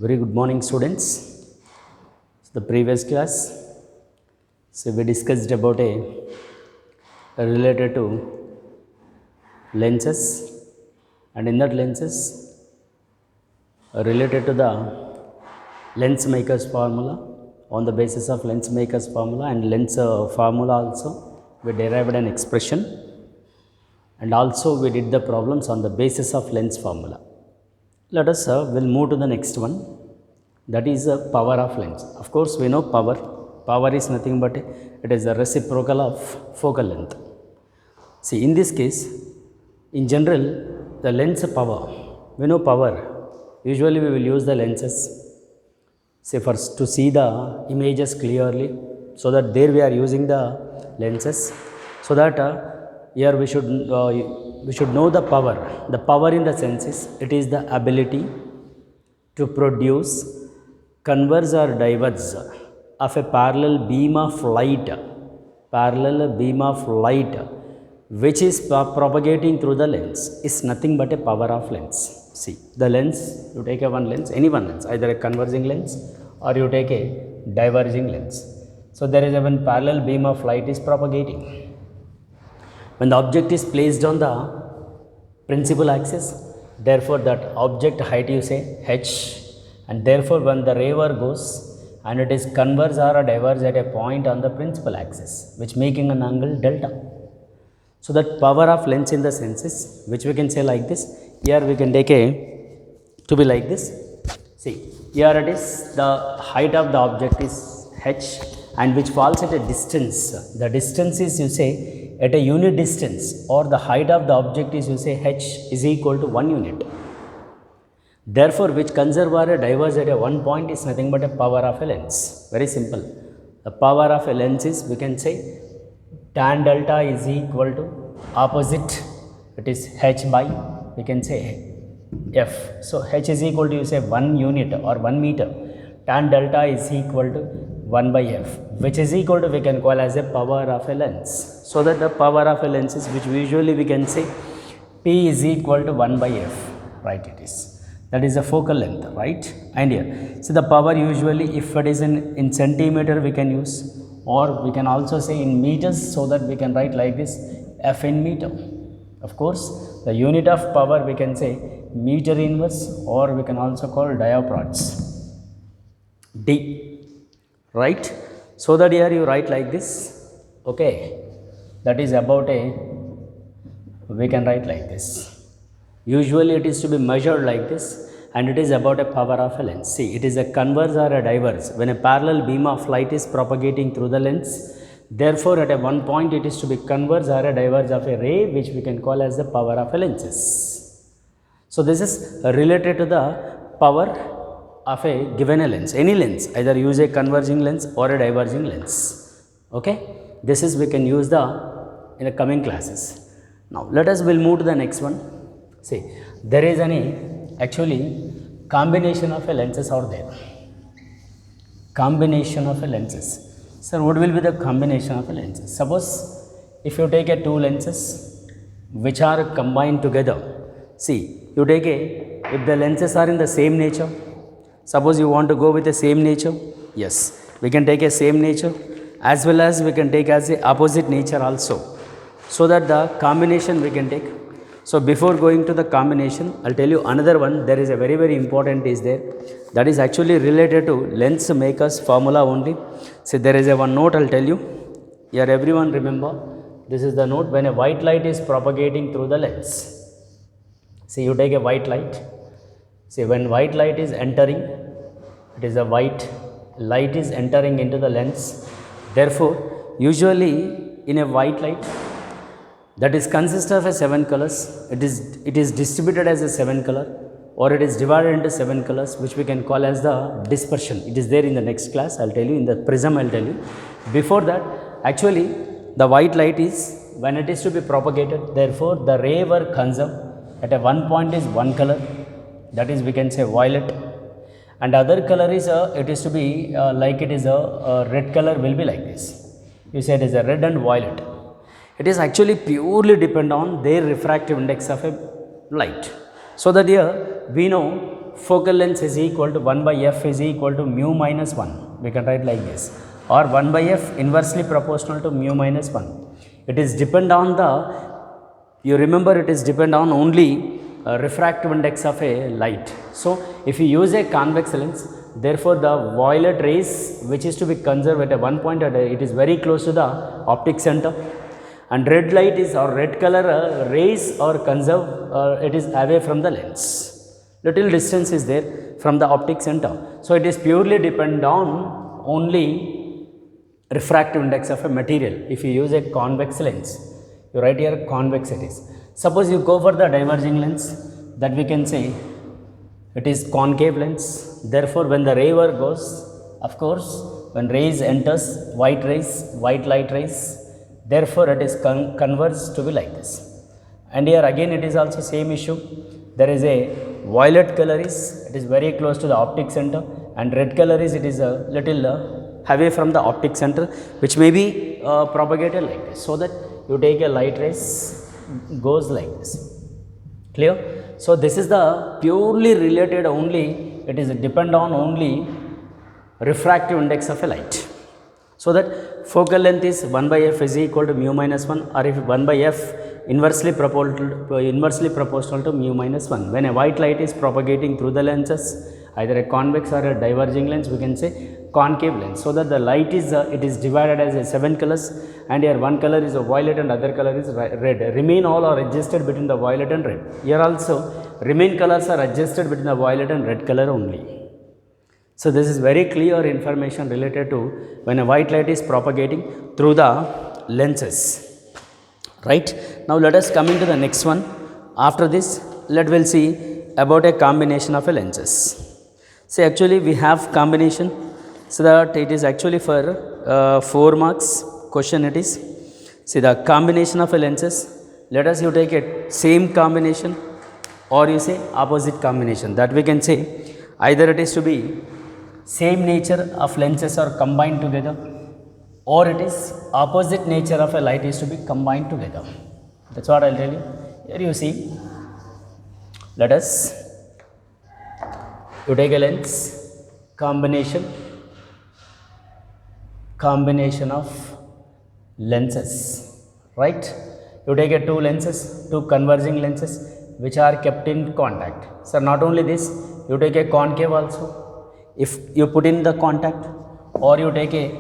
Very good morning, students. The previous class, so we discussed about a related to lenses, and in that lenses related to the lens makers formula. On the basis of lens makers formula and lens formula also, we derived an expression, and also we did the problems on the basis of lens formula. Let us will move to the next one, that is the power of lens. Of course, we know power. Power is nothing but it is the reciprocal of focal length. See, in this case, in general, the lens power, we know power. Usually, we will use the lenses, say first to see the images clearly, so that there we are using the lenses, so that here we should know the power. The power in the sense is it is the ability to produce, converge or diverge of a parallel beam of light, which is propagating through the lens, is nothing but a power of lens. See, the lens, you take a one lens, any one lens, either a converging lens or you take a diverging lens. So there is a one parallel beam of light is propagating. When the object is placed on the principal axis, therefore that object height you say h, and therefore when the ray goes and it is converge or diverge at a point on the principal axis, which making an angle delta. So that power of lens in the senses, which we can say like this. Here we can take a to be like this. See, here it is the height of the object is h, and which falls at a distance. The distance is, you say, at a unit distance, or the height of the object is, you say, h is equal to 1 unit. Therefore, which conserve or diverge at a one point is nothing but a power of a lens. Very simple. The power of a lens is, we can say, tan delta is equal to opposite, it is h by, we can say, f. So h is equal to, you say, 1 unit or 1 meter. Tan delta is equal to 1 by f, which is equal to, we can call as a power of a lens. So that the power of a lens is, which usually we can say, p is equal to 1 by f, right? It is, that is the focal length, right? And here, so the power usually, if it is in centimeter, we can use, or we can also say in meters, so that we can write like this, f in meter. Of course, the unit of power we can say meter inverse, or we can also call diopronts, d, right? So that here you write like this, okay? That is about a, we can write like this. Usually it is to be measured like this, and it is about a power of a lens. See, it is a converge or a diverge when a parallel beam of light is propagating through the lens. Therefore, at a one point it is to be converge or a diverge of a ray, which we can call as the power of a lenses. So this is related to the power of a given a lens, any lens, either use a converging lens or a diverging lens. Okay, this is we can use the in the coming classes. Now let us will move to the next one. See, there is any actually combination of a lenses out there. Combination of a lenses. Sir, what will be the combination of a lenses? Suppose if you take a two lenses which are combined together. See, you take a, if the lenses are in the same nature, suppose you want to go with the same nature, yes, we can take a same nature, as well as we can take as a opposite nature also, so that the combination we can take. So before going to the combination, I'll tell you another one. There is a very, very important is there, that is actually related to lens makers formula only. See, there is a one note I'll tell you. Here everyone remember, this is the note when a white light is propagating through the lens. See, you take a white light. See, when white light is entering, it is a white light is entering into the lens. Therefore, usually in a white light, that is consists of a 7 colors. It is distributed as a 7 color, or it is divided into 7 colors, which we can call as the dispersion. It is there in the next class. I'll tell you in the prism. I'll tell you. Before that, actually, the white light is when it is to be propagated. Therefore, the ray were conserved at a one point is one color. That is, we can say violet, and other color is it is to be like it is a red color will be like this. You say it is a red and violet. It is actually purely depend on their refractive index of a light. So that here we know focal length is equal to 1 by f is equal to mu minus 1. We can write like this, or 1 by f inversely proportional to mu minus 1. It is depend on the, you remember it is depend on only refractive index of a light. So if you use a convex lens, therefore the violet rays which is to be conserved at a one point, it is very close to the optic center, and red light is, or red color rays or conserve, it is away from the lens. Little distance is there from the optic center. So it is purely depend on only refractive index of a material. If you use a convex lens, you write here convex it is. Suppose you go for the diverging lens, that we can say it is concave lens. Therefore when the ray goes, of course when rays enters, white light rays, therefore it is converts to be like this. And here again it is also same issue. There is a violet color is, it is very close to the optic center, and red color is, it is a little away from the optic center, which may be propagated like this. So that you take a light rays goes like this. Clear? So this is the purely related only, it is depend on only refractive index of a light. So that focal length is 1 by f is equal to mu minus 1, or if 1 by f inversely proportional to mu minus 1. When a white light is propagating through the lenses, either a convex or a diverging lens, we can say concave lens. So that the light is, it is divided as a 7 colors, and here one color is a violet and other color is red. Remain all are adjusted between the violet and red. Here also remain colors are adjusted between the violet and red color only. So this is very clear information related to when a white light is propagating through the lenses. Right? Now let us come into the next one. After this, we'll see about a combination of a lenses. See, actually we have combination, so that it is actually for 4 marks question it is. See, the combination of a lenses, let us you take a same combination, or you say opposite combination. That we can say either it is to be same nature of lenses are combined together, or it is opposite nature of a light is to be combined together. That's what I'll tell you. Here you see, let us, you take a lens, combination of lenses, right? You take a 2 lenses, 2 converging lenses which are kept in contact. So not only this, you take a concave also, if you put in the contact, or you take a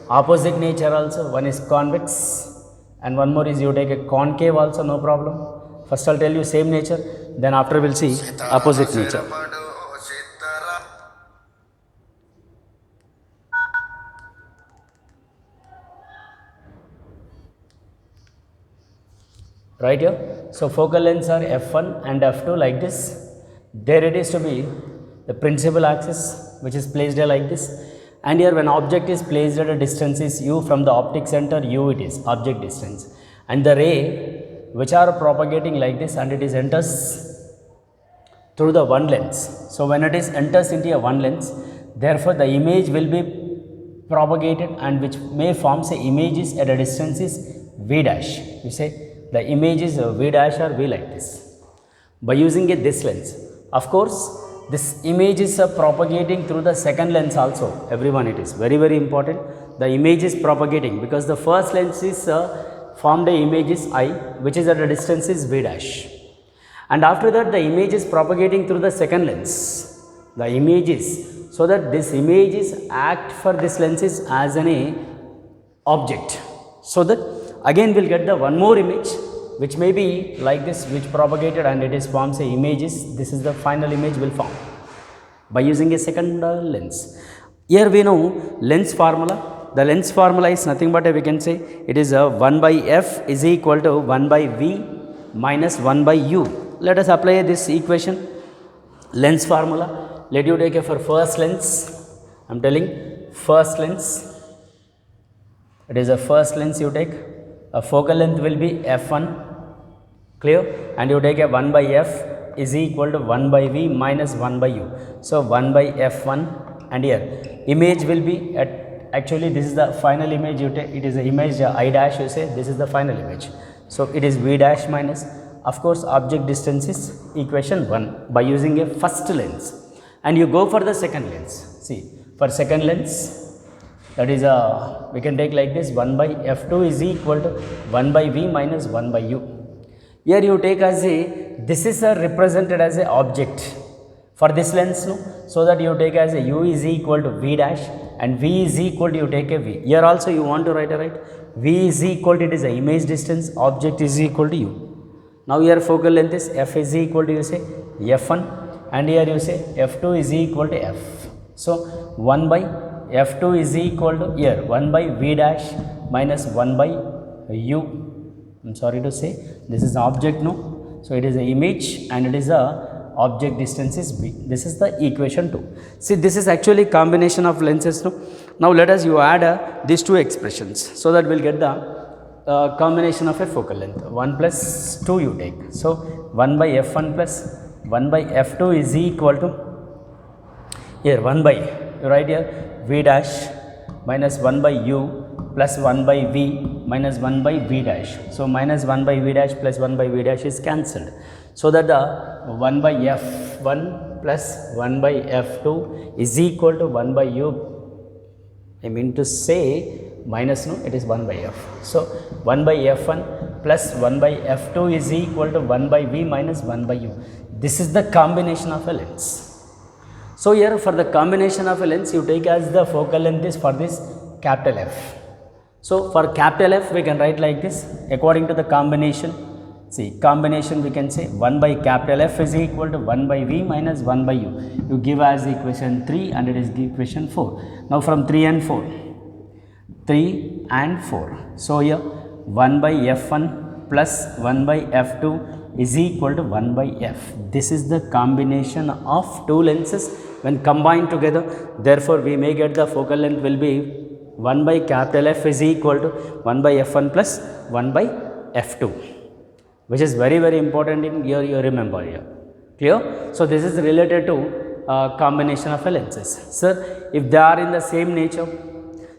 opposite nature also, one is convex and one more is you take a concave also, no problem. First I'll tell you same nature, then after we'll see opposite nature. Right here. So focal lengths are f1 and f2 like this. There it is to be the principal axis which is placed here like this, and here when object is placed at a distance is u from the optic center, u it is object distance, and the ray which are propagating like this, and it is enters through the one lens. So when it is enters into a one lens, therefore the image will be propagated, and which may forms a images at a distance is v dash. You say the image is v dash or v like this by using this lens. Of course this image is propagating through the second lens also, everyone, it is very important. The image is propagating because the first lens is formed a image is I, which is at a distance is v dash, and after that the image is propagating through the second lens, the image is, so that this image is act for this lens is as an object, so that again we'll get the one more image which may be like this, which propagated and it is forms a images. This is the final image will form by using a second lens. Here we know lens formula. The lens formula is nothing but we can say it is a 1 by f is equal to 1 by v minus 1 by u. Let us apply this equation. Lens formula, let you take a for first lens, I am telling first lens, it is a first lens you take, a focal length will be f1, clear, and you take a 1 by f is equal to 1 by v minus 1 by u. So 1 by f1, and here image will be at, actually this is the final image you take, it is the image I dash you say, this is the final image. So it is v dash minus, of course object distance is equation 1 by using a first lens. and you go for the second lens. See, for second lens, that is we can take like this, 1 by f2 is equal to 1 by v minus 1 by u. Here you take as a, this is represented as a object for this lens, no? So that you take as a u is equal to v dash and v is equal to, you take a v. Here also you want to write a, right? V is equal to, it is a image distance, object is equal to u. Now here focal length is f is equal to, you say f1, and here you say f2 is equal to f. So 1 by f2 is equal to, here 1 by v dash minus 1 by u. I am sorry to say, this is object, no? So it is an image and it is a object distance is b. This is the equation 2. See, this is actually combination of lenses, no? Now let us you add these two expressions, so that we will get the combination of a focal length. 1 plus 2 you take. So 1 by f1 plus 1 by f2 is equal to, here 1 by, you write here v dash minus 1 by u plus 1 by v minus 1 by v dash. So minus 1 by v dash plus 1 by v dash is cancelled. So that the 1 by f1 plus 1 by f2 is equal to 1 by u. I mean to say minus, no, it is 1 by f. So 1 by f1 plus 1 by f2 is equal to 1 by v minus 1 by u. This is the combination of a lens. So here for the combination of a lens, you take as the focal length is for this capital F. So for capital F we can write like this, according to the combination. See, combination we can say 1 by capital F is equal to 1 by v minus 1 by u. You give as equation 3 and it is the equation 4. Now from 3 and 4. 3 and 4. So here 1 by f1 plus 1 by f2 is equal to 1 by f. This is the combination of two lenses when combined together. Therefore, we may get the focal length will be 1 by capital F is equal to 1 by f1 plus 1 by f2, which is very, very important in here, you remember here. Clear? So this is related to combination of lenses. Sir, if they are in the same nature,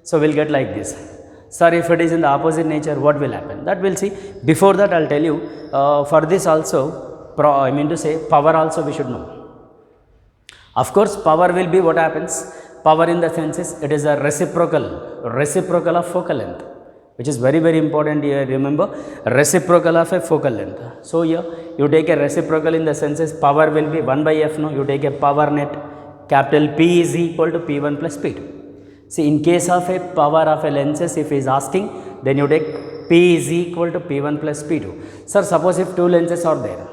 so we'll get like this. Sir, if it is in the opposite nature, what will happen? That we'll see. Before that, I'll tell you, for this also, I mean to say, power also we should know. Of course, power will be what happens. Power in the sense is, it is a reciprocal of focal length, which is very, very important here. Remember, reciprocal of a focal length. So here, you take a reciprocal in the sense is, power will be 1 by f, no? You take a power net, capital P is equal to P1 plus P2. See, in case of a power of a lenses, if he is asking, then you take P is equal to P1 plus P2. Sir, suppose if two lenses are there,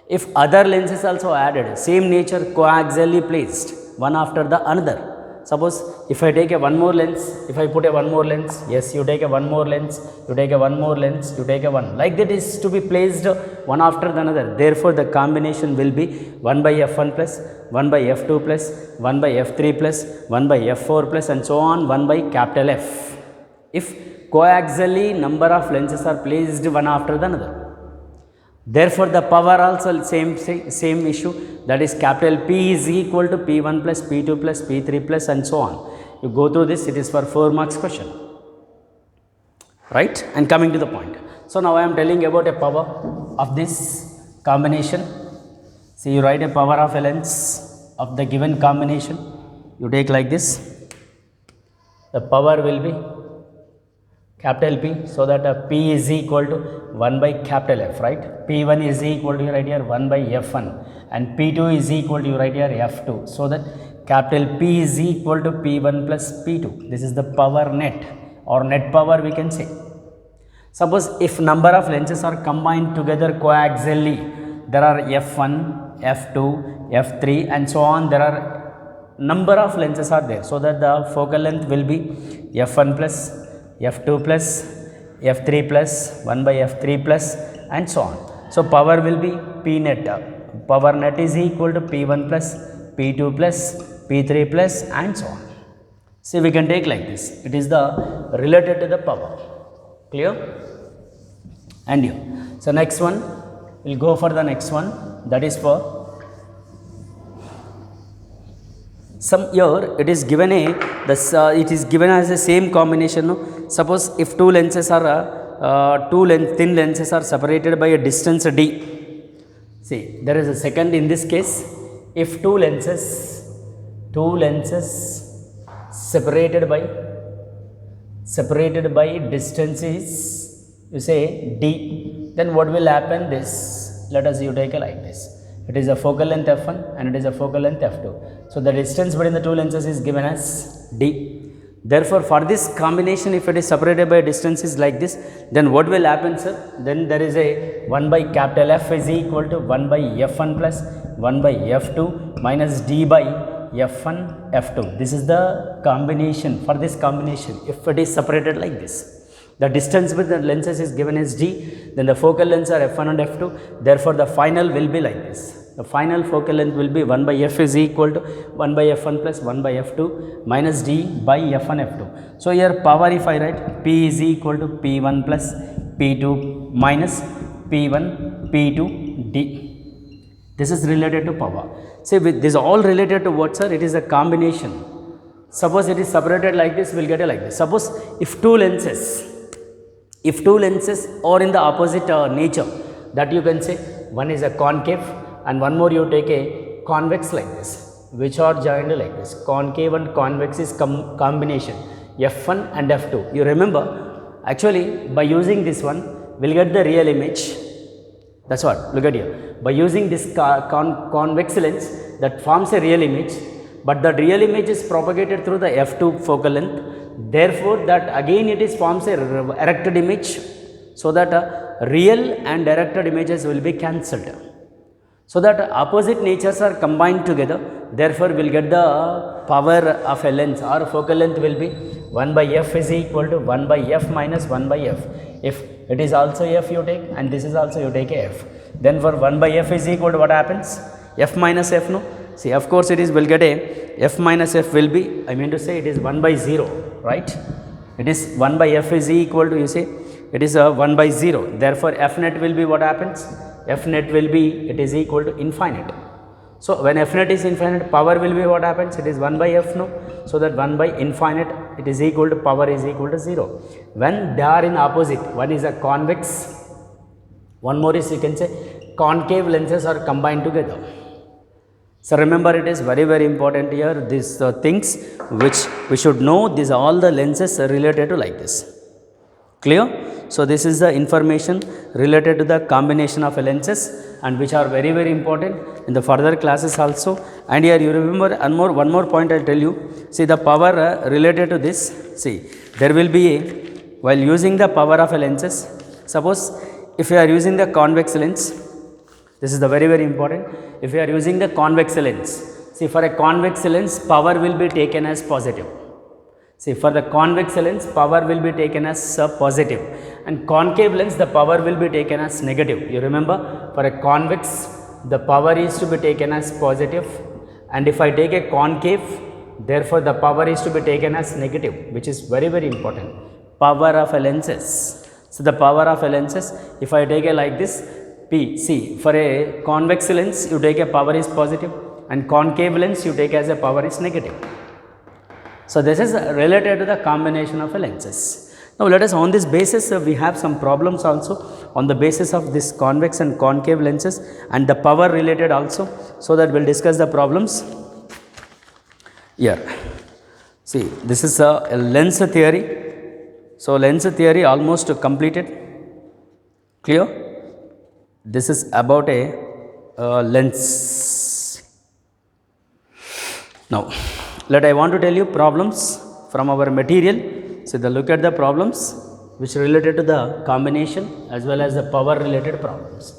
if other lenses also added, same nature coaxially placed, one after the another. Suppose if I take a one more lens, if I put a one more lens, yes, you take a one more lens, you take a one more lens, you take a one. Like that is to be placed one after the another. Therefore, the combination will be 1 by f1 plus 1 by f2 plus 1 by f3 plus 1 by f4 plus and so on 1 by capital F. If coaxially number of lenses are placed one after the another. Therefore, the power also same issue, that is capital P is equal to P1 plus P2 plus P3 plus and so on. You go through this, it is for 4 marks question, right? And coming to the point. So, now I am telling about a power of this combination. See, you write a power of a lens of the given combination. You take like this, the power will be capital P, so that P is equal to 1 by capital F, right? P1 is equal to, you write here 1 by F1 and P2 is equal to, you write here F2, so that capital P is equal to P1 plus P2. This is the power net or net power we can say. Suppose if number of lenses are combined together coaxially, there are F1, F2, F3 and so on, there are number of lenses are there, so that the focal length will be F1 plus F2 plus F3 plus 1 by F3 plus and so on. So, power will be P net. Power net is equal to P1 plus P2 plus P3 plus and so on. See, we can take like this. It is the related to the power. Clear? And here. So, next one, we will go for the next one, that is for some here it is given it is given as the same combination. No? Suppose if two lenses are thin lenses are separated by a distance d. See, there is a second in this case. If two lenses two lenses separated by distance is, you say, d, then what will happen? This, let us you take it like this. It is a focal length f1 and it is a focal length f2. So the distance between the two lenses is given as d. Therefore, for this combination, if it is separated by distances like this, then what will happen, sir? Then there is a 1 by capital F is equal to 1 by f1 plus 1 by f2 minus d by f1 f2. This is the combination. For this combination, if it is separated like this, the distance with the lenses is given as d, then the focal lengths are f1 and f2. Therefore, the final will be like this. The final focal length will be 1 by f is equal to 1 by f1 plus 1 by f2 minus d by f1 f2. So here power, if I write, p is equal to p1 plus p2 minus p1 p2 d. This is related to power. See, with this all related to what, sir? It is a combination. Suppose it is separated like this, we'll get it like this. Suppose if two lenses are in the opposite nature, that you can say one is a concave and one more you take a convex like this, which are joined like this. Concave and convex is combination f1 and f2. You remember, actually by using this one, we'll get the real image. That's what, look at here. By using this convex lens, that forms a real image, but that real image is propagated through the f2 focal length. Therefore, that again it is forms a erected image, so that real and erected images will be cancelled. So that opposite natures are combined together. Therefore, we will get the power of a lens or focal length will be 1 by f is equal to 1 by f minus 1 by f. If it is also f you take and this is also you take a f. Then for 1 by f is equal to what happens? F minus f, no? See, of course it is, will get a f minus f will be, I mean to say it is 1 by 0, right? It is 1 by f is equal to, you say, it is a 1 by 0. Therefore, f net will be what happens? F net will be, it is equal to infinite. So when f net is infinite, power will be what happens? It is 1 by f, no? So that 1 by infinite, it is equal to power is equal to 0. When they are in opposite, one is a convex, one more is, you can say, concave lenses are combined together. So remember, it is very, very important here, these things which we should know. These all the lenses are related to like this. Clear? So this is the information related to the combination of lenses, and which are very, very important in the further classes also. And here you remember one more point I'll tell you. See, the power related to this. See, there will be a, while using the power of lenses, suppose if you are using the convex lens, this is the very, very important. If you are using the convex lens, see, for a convex lens, power will be taken as positive. See, for the convex lens, power will be taken as positive, and concave lens, the power will be taken as negative. You remember, for a convex, the power is to be taken as positive, and if I take a concave, therefore the power is to be taken as negative, which is very, very important. Power of lenses. So the power of lenses, if I take a like this, P, see, for a convex lens, you take a power is positive, and concave lens you take as a power is negative. So this is related to the combination of lenses. Now let us, on this basis, we have some problems also on the basis of this convex and concave lenses and the power related also, so that we will discuss the problems here. See, this is a lens theory. So lens theory almost completed. Clear? This is about a lens. Now, I want to tell you problems from our material. So, look at the problems which are related to the combination as well as the power related problems.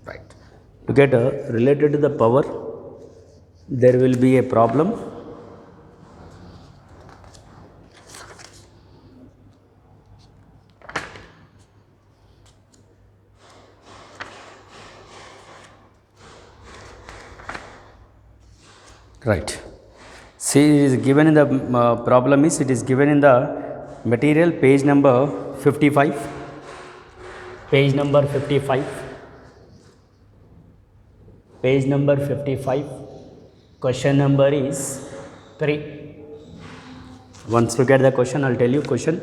Right. To get related to the power, there will be a problem. Right. See, it is given in the problem is it is given in the material page number 55. Page number 55. Page number 55. Question number is 3. Once you get the question, I'll tell you question.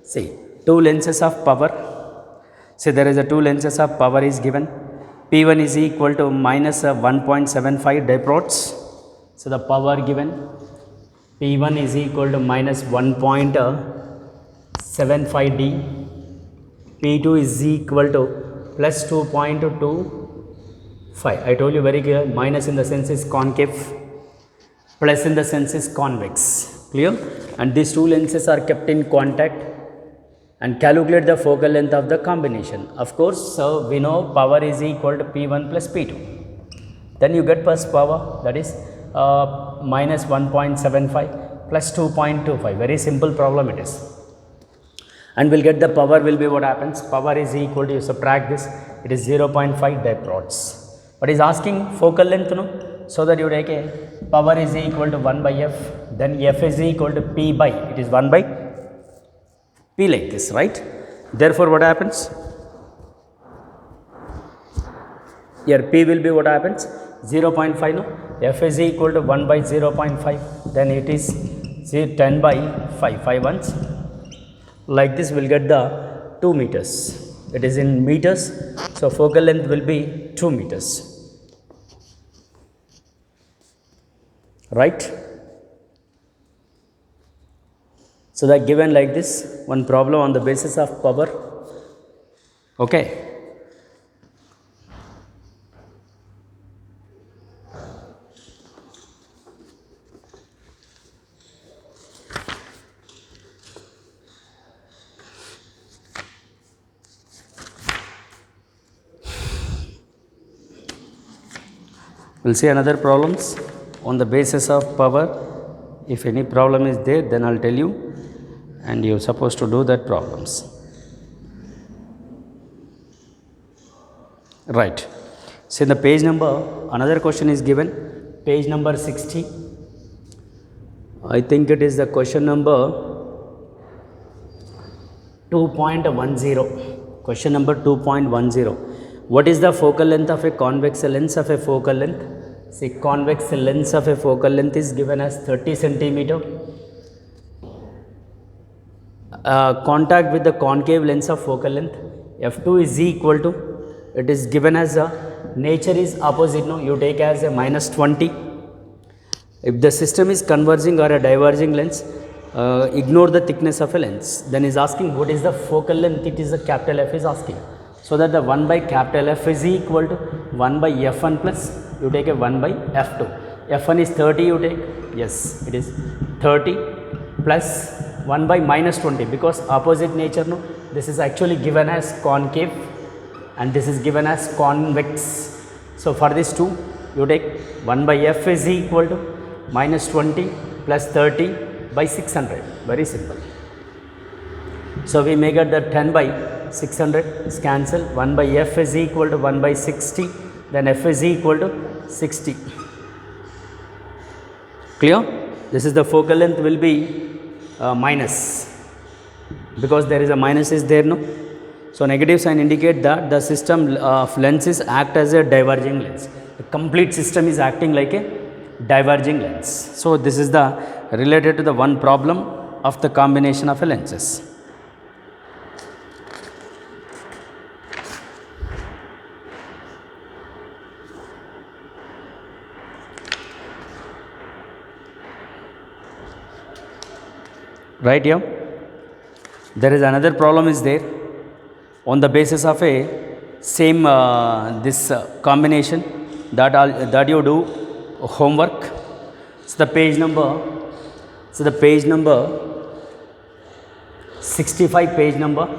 See, two lenses of power. See, there is a two lenses of power is given. P1 is equal to minus 1.75 diprods. So the power given P1 is equal to minus 1.75 D. P2 is equal to plus 2.25. I told you very clear. Minus in the sense is concave, plus in the sense is convex. Clear? And these two lenses are kept in contact and calculate the focal length of the combination. Of course, so we know power is equal to P1 plus P2. Then you get first power, that is minus 1.75 plus 2.25. Very simple problem it is. And we'll get the power will be what happens. Power is equal to, you subtract this, it is 0.5 diprods. But is asking focal length, no? So that you take a power is equal to 1 by F, then F is equal to P by, it is 1 by P like this, right? Therefore, what happens? Here P will be what happens? 0.5, no? F is equal to 1 by 0.5, then it is 10 by 5 ones. Like this, we'll get the 2 meters. It is in meters, so focal length will be 2 meters. Right? So that given like this, one problem on the basis of power. Okay. We'll see another problems on the basis of power. If any problem is there, then I'll tell you, and you're supposed to do that problems. Right. So in the page number, another question is given, page number 60. I think it is the question number 2.10. Question number 2.10. What is the focal length of a convex lens of a focal length? See, convex lens of a focal length is given as 30 centimeter. Contact with the concave lens of focal length, F2 is equal to, it is given as a, nature is opposite, no, you take as a minus 20. If the system is converging or a diverging lens, ignore the thickness of a lens. Then is asking what is the focal length, it is a capital F is asking. So that the 1 by capital F is equal to 1 by F1 plus, you take a 1 by F2. F1 is 30, you take, yes, it is 30 plus 1 by minus 20, because opposite nature, no, this is actually given as concave and this is given as convex. So for this two, you take 1 by F is equal to minus 20 plus 30 by 600, very simple. So we make it the 10 by 600 is cancel, 1 by F is equal to 1 by 60, then F is equal to 60. Clear? This is the focal length will be minus, because there is a minus is there, no? So negative sign indicate that the system of lenses act as a diverging lens. The complete system is acting like a diverging lens. So this is the related to the one problem of the combination of a lenses. Right here, there is another problem is there on the basis of a same this combination that you do homework. So the page number 65 page number,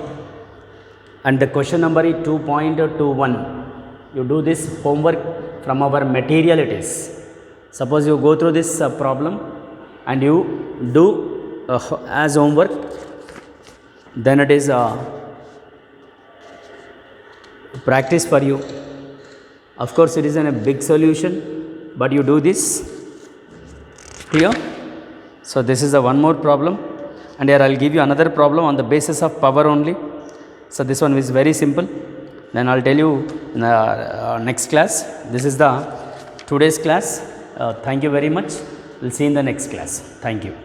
and the question number is 2.21. You do this homework from our material it is. Suppose you go through this problem and you do as homework, then it is practice for you. Of course, it is in a big solution, but you do this Clear? So this is the one more problem, and here I will give you another problem on the basis of power only. So this one is very simple. Then I will tell you in the next class. This is the today's class. Thank you very much. We will see in the next class. Thank you.